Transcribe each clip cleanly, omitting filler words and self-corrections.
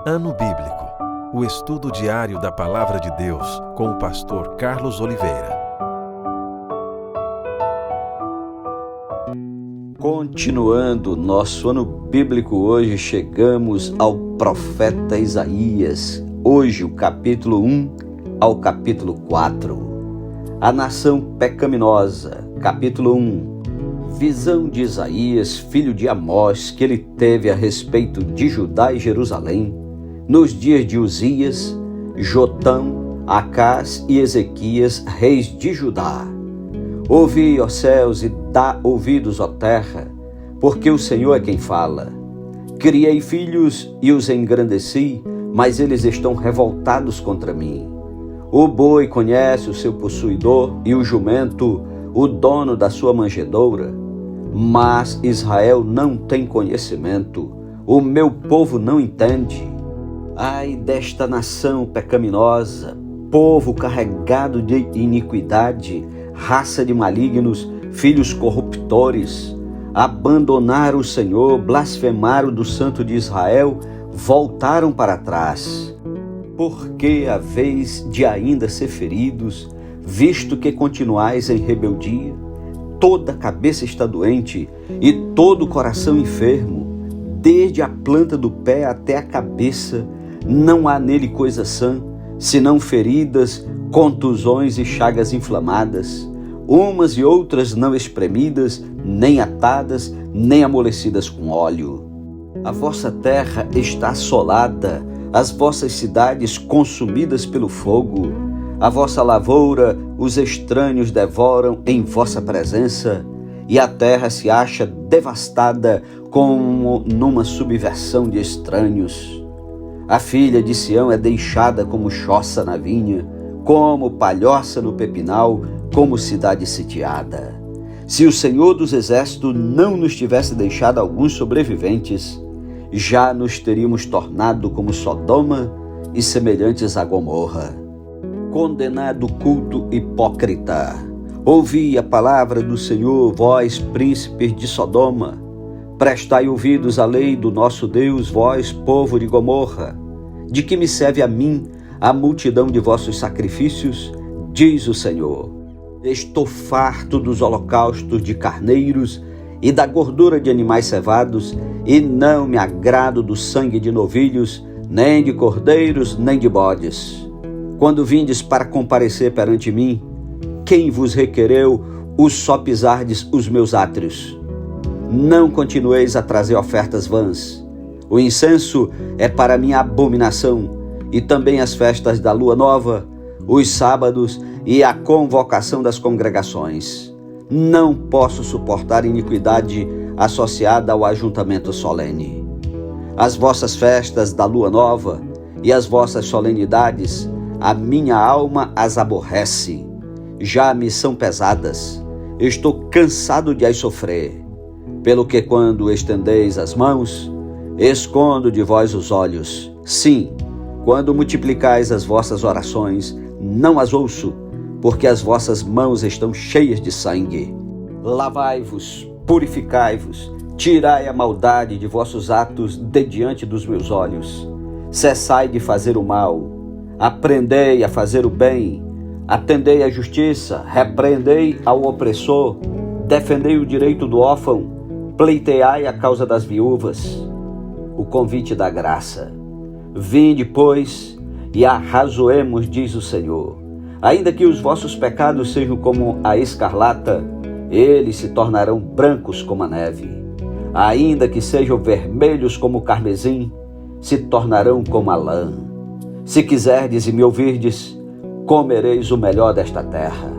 Ano Bíblico, o estudo diário da Palavra de Deus com o pastor Carlos Oliveira. Continuando nosso ano bíblico, hoje chegamos ao profeta Isaías. Hoje o capítulo 1 ao capítulo 4. A nação pecaminosa, capítulo 1. Visão de Isaías, filho de Amós, que ele teve a respeito de Judá e Jerusalém, nos dias de Uzias, Jotão, Acás e Ezequias, reis de Judá. Ouvi, ó céus, e dá ouvidos, ó terra, porque o Senhor é quem fala. Criei filhos e os engrandeci, mas eles estão revoltados contra mim. O boi conhece o seu possuidor e o jumento, o dono da sua manjedoura. Mas Israel não tem conhecimento, o meu povo não entende. Ai desta nação pecaminosa, povo carregado de iniquidade, raça de malignos, filhos corruptores, abandonaram o Senhor, blasfemaram do Santo de Israel, voltaram para trás. Porque a vez de ainda ser feridos, visto que continuais em rebeldia, toda a cabeça está doente e todo o coração enfermo, desde a planta do pé até a cabeça, não há nele coisa sã, senão feridas, contusões e chagas inflamadas, umas e outras não espremidas, nem atadas, nem amolecidas com óleo. A vossa terra está assolada, as vossas cidades consumidas pelo fogo. A vossa lavoura os estranhos devoram em vossa presença, e a terra se acha devastada como numa subversão de estranhos. A filha de Sião é deixada como choça na vinha, como palhoça no pepinal, como cidade sitiada. Se o Senhor dos Exércitos não nos tivesse deixado alguns sobreviventes, já nos teríamos tornado como Sodoma e semelhantes a Gomorra. Condenado culto hipócrita, ouvi a palavra do Senhor, vós príncipes de Sodoma. Prestai ouvidos à lei do nosso Deus, vós povo de Gomorra. De que me serve a mim a multidão de vossos sacrifícios? Diz o Senhor. Estou farto dos holocaustos de carneiros e da gordura de animais cevados, e não me agrado do sangue de novilhos, nem de cordeiros, nem de bodes. Quando vindes para comparecer perante mim, quem vos requereu o só pisardes os meus átrios? Não continueis a trazer ofertas vãs. O incenso é para minha abominação, e também as festas da lua nova, os sábados e a convocação das congregações. Não posso suportar iniquidade associada ao ajuntamento solene. As vossas festas da lua nova e as vossas solenidades, a minha alma as aborrece. Já me são pesadas, estou cansado de as sofrer. Pelo que quando estendeis as mãos, escondo de vós os olhos. Sim, quando multiplicais as vossas orações, não as ouço, porque as vossas mãos estão cheias de sangue. Lavai-vos, purificai-vos, tirai a maldade de vossos atos de diante dos meus olhos. Cessai de fazer o mal, aprendei a fazer o bem, atendei à justiça, repreendei ao opressor, defendei o direito do órfão, pleiteai a causa das viúvas. O convite da graça. Vinde, pois, e arrazoemos, diz o Senhor. Ainda que os vossos pecados sejam como a escarlata, eles se tornarão brancos como a neve. Ainda que sejam vermelhos como o carmesim, se tornarão como a lã. Se quiserdes e me ouvirdes, comereis o melhor desta terra.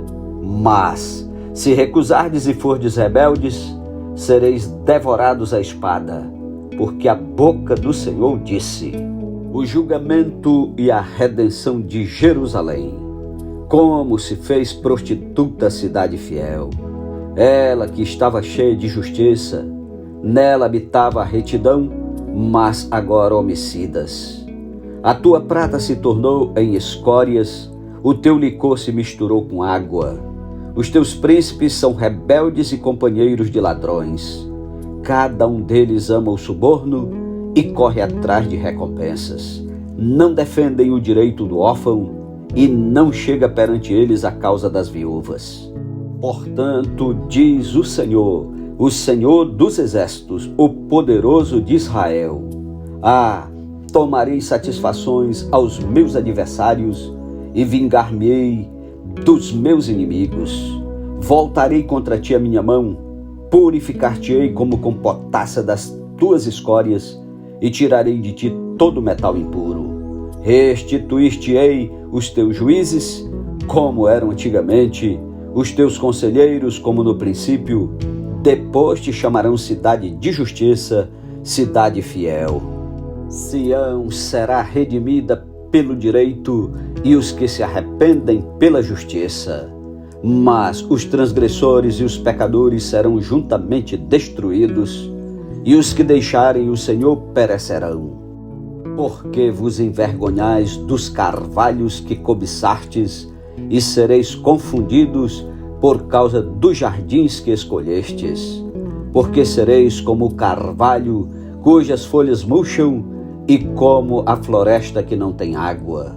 Mas, se recusardes e fordes rebeldes, sereis devorados à espada, porque a boca do Senhor disse: o julgamento e a redenção de Jerusalém. Como se fez prostituta a cidade fiel. Ela que estava cheia de justiça, nela habitava a retidão, mas agora homicidas. A tua prata se tornou em escórias, o teu licor se misturou com água. Os teus príncipes são rebeldes e companheiros de ladrões. Cada um deles ama o suborno e corre atrás de recompensas. Não defendem o direito do órfão e não chega perante eles a causa das viúvas. Portanto, diz o Senhor dos exércitos, o poderoso de Israel: tomarei satisfações aos meus adversários e vingar-me-ei dos meus inimigos. Voltarei contra ti a minha mão, purificar-te-ei como com potassa das tuas escórias e tirarei de ti todo metal impuro. Restituir-te-ei os teus juízes, como eram antigamente, os teus conselheiros, como no princípio. Depois te chamarão cidade de justiça, cidade fiel. Sião será redimida pelo direito e os que se arrependem pela justiça. Mas os transgressores e os pecadores serão juntamente destruídos, e os que deixarem o Senhor perecerão. Porque vos envergonhais dos carvalhos que cobiçastes, e sereis confundidos por causa dos jardins que escolhestes. Porque sereis como o carvalho, cujas folhas murcham, e como a floresta que não tem água.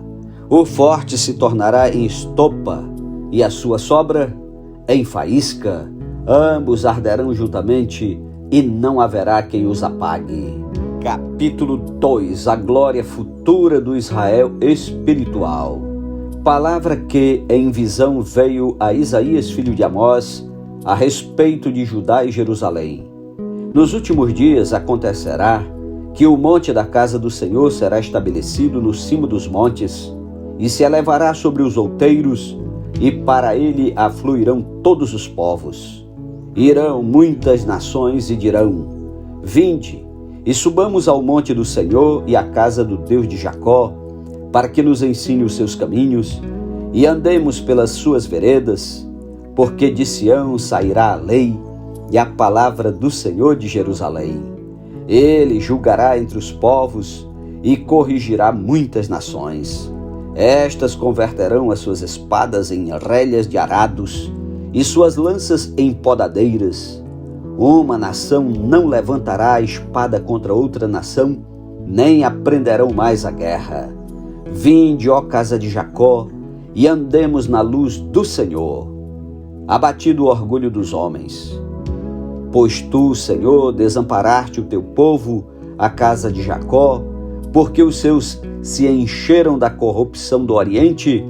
O forte se tornará em estopa, e a sua sobra em faísca. Ambos arderão juntamente, e não haverá quem os apague. Capítulo 2. A glória futura do Israel espiritual. Palavra que em visão veio a Isaías, filho de Amós, a respeito de Judá e Jerusalém. Nos últimos dias acontecerá que o monte da casa do Senhor será estabelecido no cimo dos montes, e se elevará sobre os outeiros, e para ele afluirão todos os povos. Irão muitas nações e dirão: vinde, e subamos ao monte do Senhor e à casa do Deus de Jacó, para que nos ensine os seus caminhos, e andemos pelas suas veredas, porque de Sião sairá a lei e a palavra do Senhor de Jerusalém. Ele julgará entre os povos e corrigirá muitas nações. Estas converterão as suas espadas em relhas de arados e suas lanças em podadeiras. Uma nação não levantará a espada contra outra nação, nem aprenderão mais a guerra. Vinde, ó casa de Jacó, e andemos na luz do Senhor. Abatido o orgulho dos homens. Pois tu, Senhor, desamparaste o teu povo, a casa de Jacó, porque os seus se encheram da corrupção do Oriente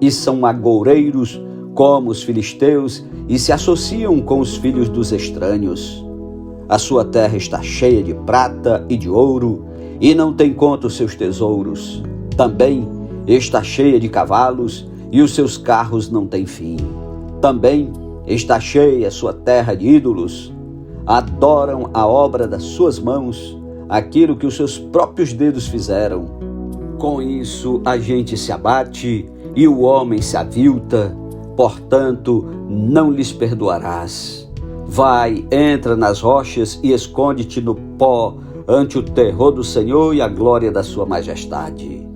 e são agoureiros como os filisteus e se associam com os filhos dos estranhos. A sua terra está cheia de prata e de ouro e não tem conta os seus tesouros. Também está cheia de cavalos e os seus carros não têm fim. Também está cheia a sua terra de ídolos. Adoram a obra das suas mãos, aquilo que os seus próprios dedos fizeram. Com isso a gente se abate e o homem se avilta, portanto não lhes perdoarás. Vai, entra nas rochas e esconde-te no pó ante o terror do Senhor e a glória da sua majestade.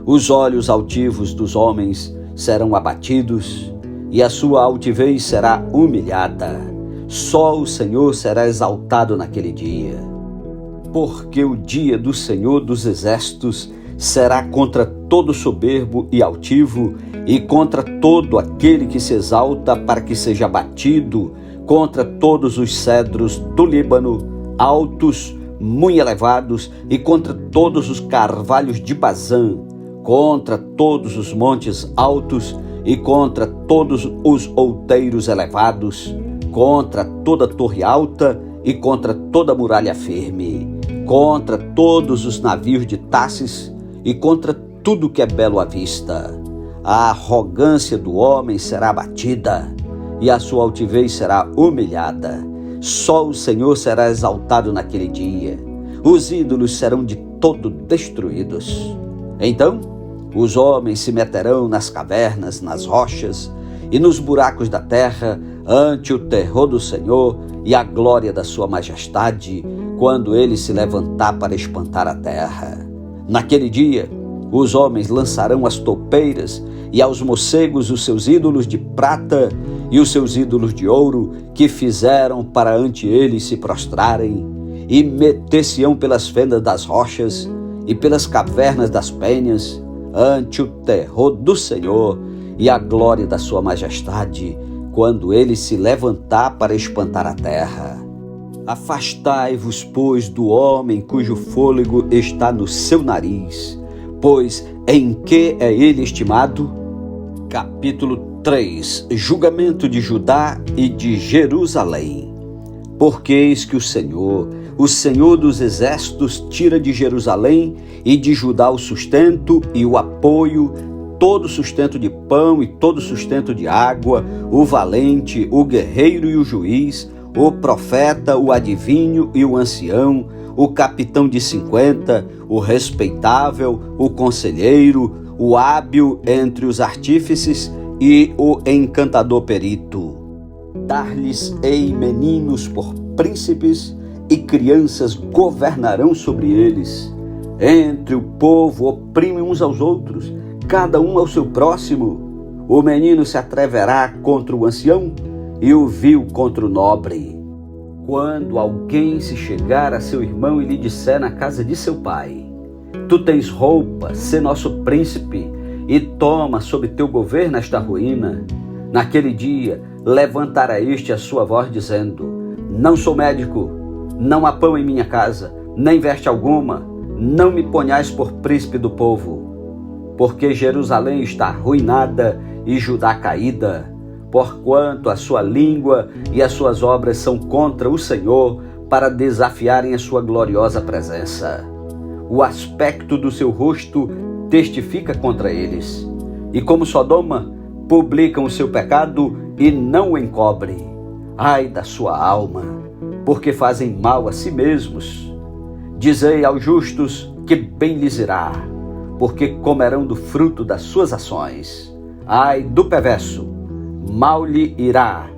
Os olhos altivos dos homens serão abatidos e a sua altivez será humilhada. Só o Senhor será exaltado naquele dia. Porque o dia do Senhor dos exércitos será contra todo soberbo e altivo, e contra todo aquele que se exalta para que seja abatido, contra todos os cedros do Líbano, altos, muito elevados, e contra todos os carvalhos de Bazã, contra todos os montes altos, e contra todos os outeiros elevados, contra toda torre alta e contra toda muralha firme, contra todos os navios de Tarsis e contra tudo que é belo à vista. A arrogância do homem será abatida e a sua altivez será humilhada. Só o Senhor será exaltado naquele dia. Os ídolos serão de todo destruídos. Então, os homens se meterão nas cavernas, nas rochas e nos buracos da terra, ante o terror do Senhor e a glória da sua majestade, quando ele se levantar para espantar a terra. Naquele dia, os homens lançarão as toupeiras e aos morcegos os seus ídolos de prata e os seus ídolos de ouro que fizeram para ante ele se prostrarem, e meter-se-ão pelas fendas das rochas e pelas cavernas das penhas, ante o terror do Senhor e a glória da sua majestade, quando ele se levantar para espantar a terra. Afastai-vos, pois, do homem cujo fôlego está no seu nariz, pois em que é ele estimado? Capítulo 3. Julgamento de Judá e de Jerusalém. Porque eis que o Senhor dos exércitos, tira de Jerusalém e de Judá o sustento e o apoio, todo sustento de pão e todo sustento de água, o valente, o guerreiro e o juiz, o profeta, o adivinho e o ancião, o capitão de 50, o respeitável, o conselheiro, o hábil entre os artífices e o encantador perito. Dar-lhes-ei meninos por príncipes, e crianças governarão sobre eles. Entre o povo oprimem uns aos outros, cada um ao seu próximo. O menino se atreverá contra o ancião, e o vil contra o nobre. Quando alguém se chegar a seu irmão e lhe disser na casa de seu pai: tu tens roupa, sê nosso príncipe, e toma sob teu governo esta ruína, naquele dia levantará este a sua voz dizendo: não sou médico, não há pão em minha casa, nem veste alguma, não me ponhais por príncipe do povo. Porque Jerusalém está arruinada e Judá caída, porquanto a sua língua e as suas obras são contra o Senhor, para desafiarem a sua gloriosa presença. O aspecto do seu rosto testifica contra eles, e como Sodoma, publicam o seu pecado e não o encobre. Ai da sua alma, porque fazem mal a si mesmos. Dizei aos justos que bem lhes irá, porque comerão do fruto das suas ações. Ai do perverso, mal lhe irá,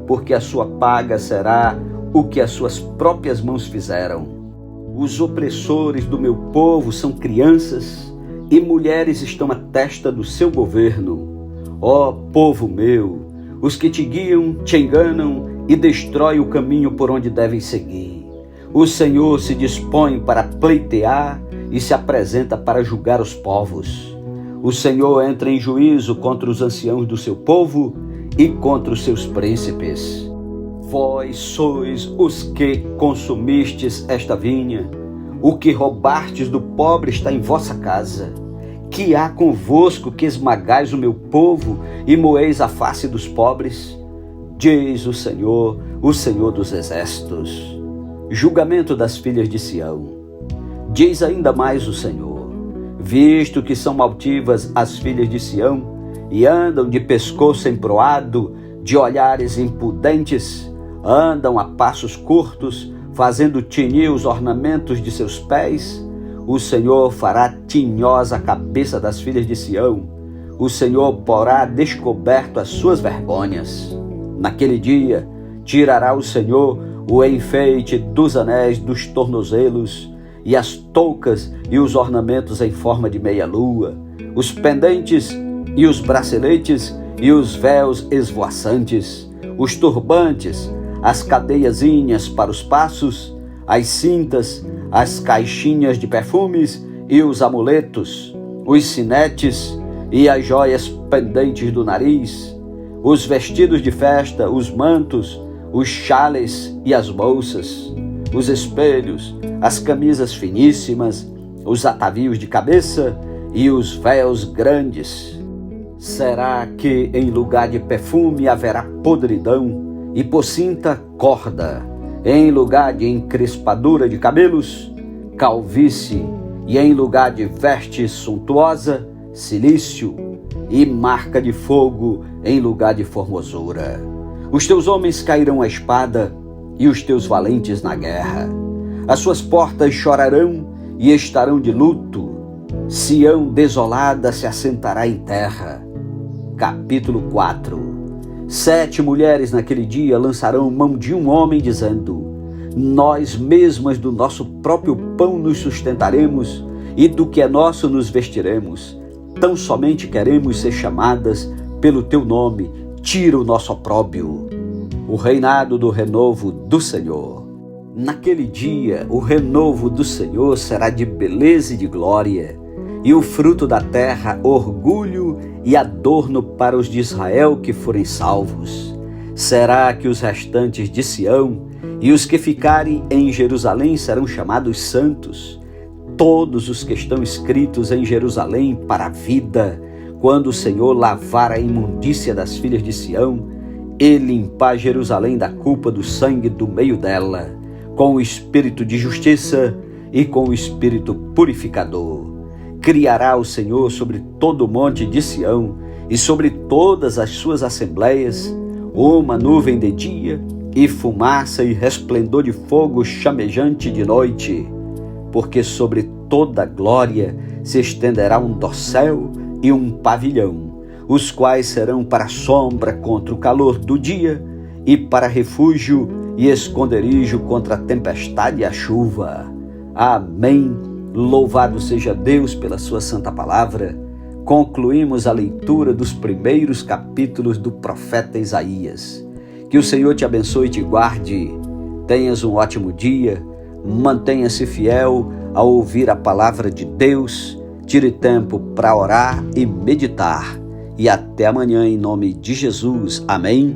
porque a sua paga será o que as suas próprias mãos fizeram. Os opressores do meu povo são crianças, e mulheres estão à testa do seu governo. Ó povo meu, os que te guiam te enganam e destroem o caminho por onde devem seguir. O Senhor se dispõe para pleitear e se apresenta para julgar os povos. O Senhor entra em juízo contra os anciãos do seu povo e contra os seus príncipes. Vós sois os que consumistes esta vinha, o que roubastes do pobre está em vossa casa. Que há convosco que esmagais o meu povo e moeis a face dos pobres? Diz o Senhor dos exércitos. Julgamento das filhas de Sião. Diz ainda mais o Senhor: visto que são altivas as filhas de Sião e andam de pescoço emproado, de olhares impudentes, andam a passos curtos, fazendo tinir os ornamentos de seus pés, o Senhor fará tinhosa a cabeça das filhas de Sião. O Senhor porá descoberto as suas vergonhas. Naquele dia, tirará o Senhor o enfeite dos anéis dos tornozelos, e as toucas e os ornamentos em forma de meia-lua, os pendentes e os braceletes e os véus esvoaçantes, os turbantes, as cadeiazinhas para os passos, as cintas, as caixinhas de perfumes e os amuletos, os sinetes e as joias pendentes do nariz, os vestidos de festa, os mantos, os chales e as bolsas, os espelhos, as camisas finíssimas, os atavios de cabeça e os véus grandes. Será que em lugar de perfume haverá podridão e por cinta corda, em lugar de encrespadura de cabelos, calvície, e em lugar de veste suntuosa, cilício, e marca de fogo em lugar de formosura? Os teus homens cairão à espada e os teus valentes na guerra. As suas portas chorarão e estarão de luto. Sião desolada se assentará em terra. Capítulo 4. 7 mulheres naquele dia lançarão mão de um homem, dizendo: nós mesmas do nosso próprio pão nos sustentaremos, e do que é nosso nos vestiremos. Tão somente queremos ser chamadas pelo teu nome, tira o nosso opróbrio. O reinado do renovo do Senhor. Naquele dia, o renovo do Senhor será de beleza e de glória, e o fruto da terra, orgulho e adorno para os de Israel que forem salvos. Será que os restantes de Sião e os que ficarem em Jerusalém serão chamados santos? Todos os que estão escritos em Jerusalém para a vida, quando o Senhor lavar a imundícia das filhas de Sião e limpar Jerusalém da culpa do sangue do meio dela, com o espírito de justiça e com o espírito purificador. Criará o Senhor sobre todo o monte de Sião e sobre todas as suas assembleias uma nuvem de dia e fumaça e resplendor de fogo chamejante de noite, porque sobre toda a glória se estenderá um dossel e um pavilhão, os quais serão para sombra contra o calor do dia e para refúgio e esconderijo contra a tempestade e a chuva. Amém. Louvado seja Deus pela sua santa palavra. Concluímos a leitura dos primeiros capítulos do profeta Isaías. Que o Senhor te abençoe e te guarde. Tenhas um ótimo dia. Mantenha-se fiel ao ouvir a palavra de Deus. Tire tempo para orar e meditar. E até amanhã em nome de Jesus. Amém.